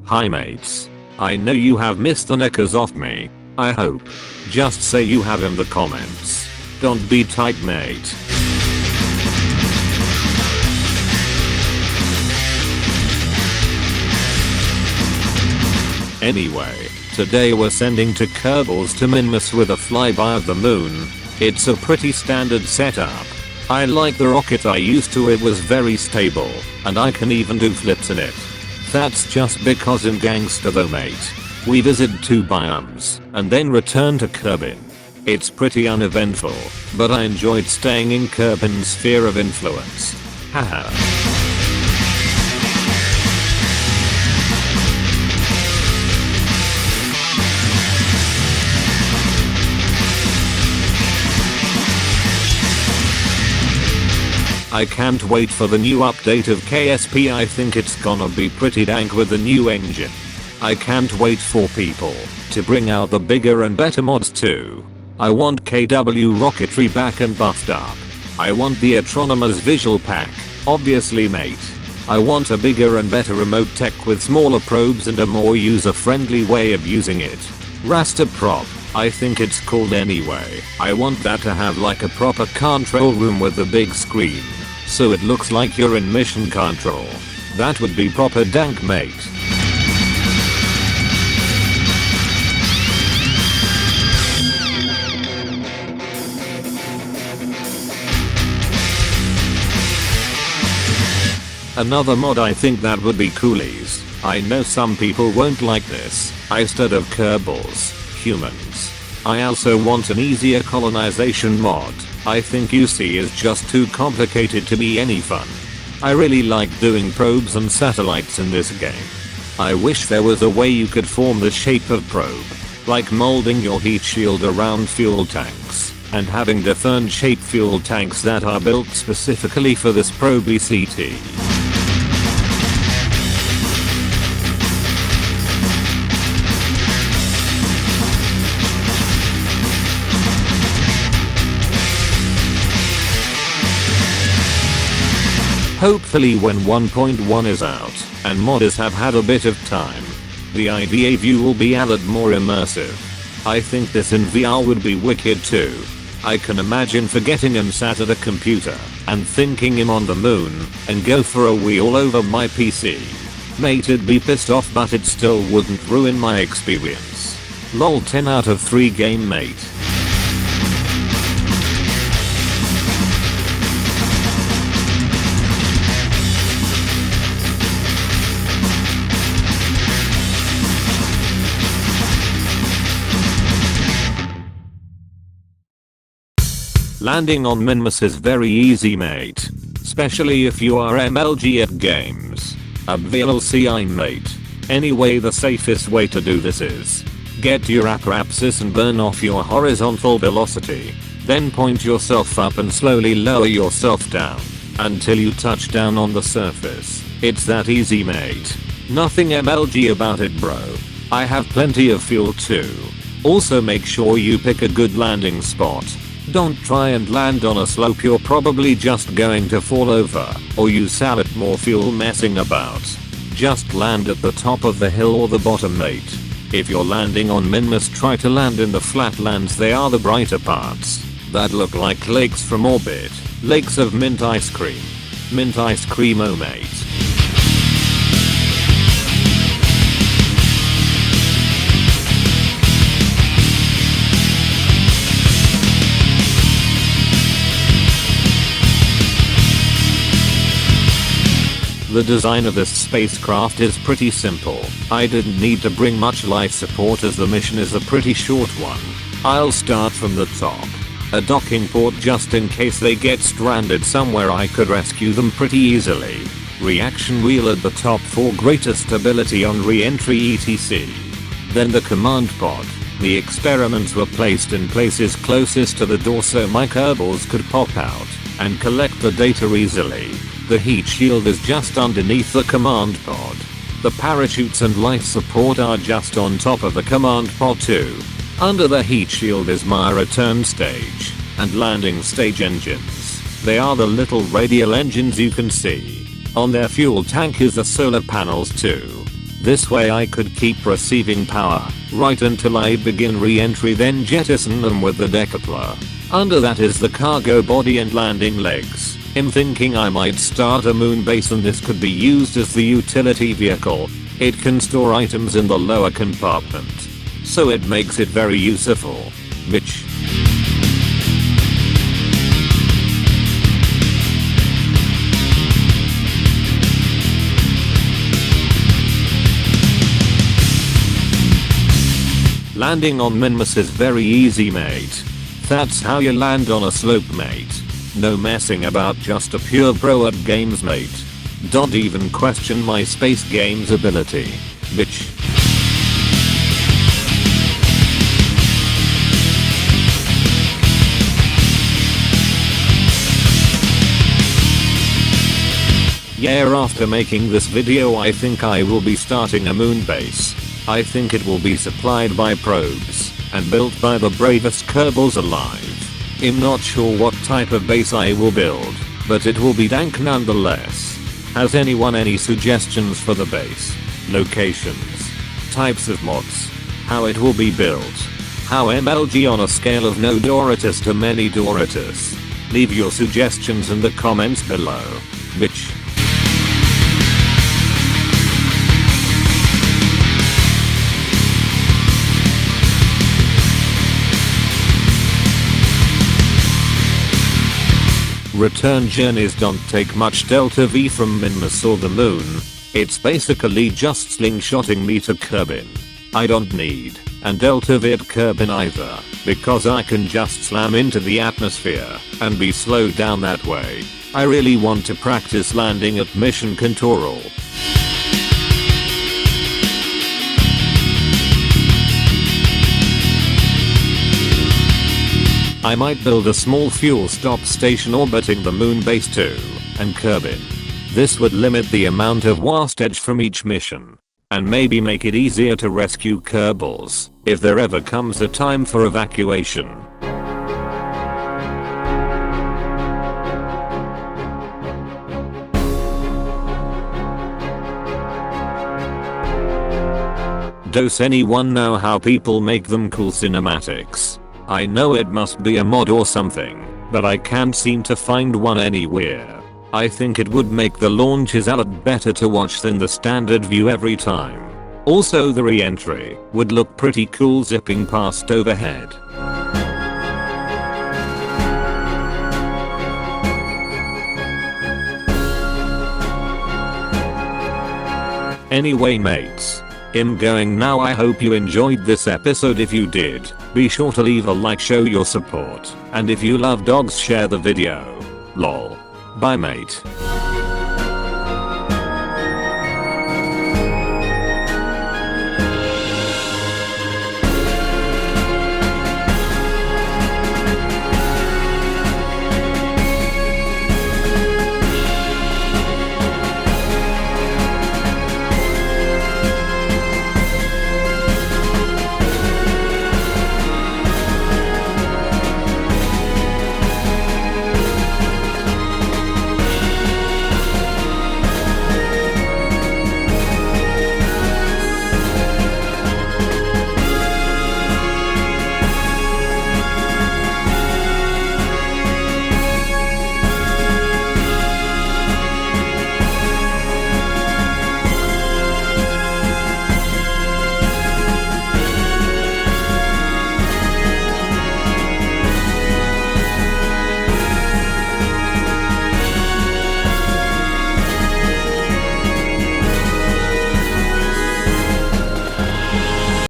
Hi mates. I know you have missed the knickers off me. I hope. Just say you have in the comments. Don't be tight, mate. Anyway, today we're sending to Kerbals to Minmus with a flyby of the moon. It's a pretty standard setup. I like the rocket I used to, it was very stable, and I can even do flips in it. That's just because in Gangster though, mate. We visit 2 biomes, and then return to Kerbin. It's pretty uneventful, but I enjoyed staying in Kerbin's sphere of influence. Haha. I can't wait for the new update of KSP. I think it's gonna be pretty dank with the new engine. I can't wait for people to bring out the bigger and better mods too. I want KW rocketry back and buffed up. I want the Astronomer's visual pack, obviously mate. I want a bigger and better remote tech with smaller probes and a more user-friendly way of using it. Raster prop, I think it's called anyway. I want that to have like a proper control room with a big screen, so it looks like you're in mission control. That would be proper dank, mate. Another mod I think that would be coolies. I know some people won't like this. Instead of Kerbals, humans. I also want an easier colonization mod. I think UC is just too complicated to be any fun. I really like doing probes and satellites in this game. I wish there was a way you could form the shape of probe, like molding your heat shield around fuel tanks, and having different shaped fuel tanks that are built specifically for this probe ECT. Hopefully when 1.1 is out, and modders have had a bit of time, the IVA view will be a lot more immersive. I think this in VR would be wicked too. I can imagine forgetting him sat at a computer, and thinking him on the moon, and go for a wee all over my PC. Mate, it'd be pissed off, but it still wouldn't ruin my experience. Lol, 10 out of 3 game, mate. Landing on Minmus is very easy, mate. Especially if you are MLG at games. VLCI, mate. Anyway, the safest way to do this is get your apoapsis and burn off your horizontal velocity. Then point yourself up and slowly lower yourself down until you touch down on the surface. It's that easy, mate. Nothing MLG about it, bro. I have plenty of fuel too. Also make sure you pick a good landing spot. Don't try and land on a slope, you're probably just going to fall over, or use a lot more fuel messing about. Just land at the top of the hill or the bottom, mate. If you're landing on Minmus, try to land in the flatlands, they are the brighter parts that look like lakes from orbit. Lakes of mint ice cream. Mint ice cream, oh mate. The design of this spacecraft is pretty simple. I didn't need to bring much life support as the mission is a pretty short one. I'll start from the top. A docking port just in case they get stranded somewhere, I could rescue them pretty easily. Reaction wheel at the top for greater stability on re-entry etc. Then the command pod. The experiments were placed in places closest to the door so my Kerbals could pop out and collect the data easily. The heat shield is just underneath the command pod. The parachutes and life support are just on top of the command pod too. Under the heat shield is my return stage and landing stage engines. They are the little radial engines you can see. On their fuel tank is the solar panels too. This way I could keep receiving power right until I begin re-entry, then jettison them with the decoupler. Under that is the cargo body and landing legs. I'm thinking I might start a moon base and this could be used as the utility vehicle. It can store items in the lower compartment, so it makes it very useful. Bitch. Landing on Minmus is very easy, mate. That's how you land on a slope, mate. No messing about, just a pure pro at games, mate. Don't even question my space games ability, bitch. Yeah, after making this video I think I will be starting a moon base. I think it will be supplied by probes and built by the bravest Kerbals alive. I'm not sure what type of base I will build, but it will be dank nonetheless. Has anyone any suggestions for the base? Locations? Types of mods? How it will be built? How MLG on a scale of no Doritos to many Doritos? Leave your suggestions in the comments below, bitch. Return journeys don't take much Delta V from Minmus or the moon. It's basically just slingshotting me to Kerbin. I don't need and Delta V at Kerbin either, because I can just slam into the atmosphere and be slowed down that way. I really want to practice landing at Mission Control. I might build a small fuel stop station orbiting the moon base too, and Kerbin. This would limit the amount of wastage from each mission, and maybe make it easier to rescue Kerbals if there ever comes a time for evacuation. Does anyone know how people make them cool cinematics? I know it must be a mod or something, but I can't seem to find one anywhere. I think it would make the launches a lot better to watch than the standard view every time. Also the re-entry would look pretty cool zipping past overhead. Anyway mates, I'm going now. I hope you enjoyed this episode. If you did, be sure to leave a like, show your support, and if you love dogs share the video. Lol. Bye mate.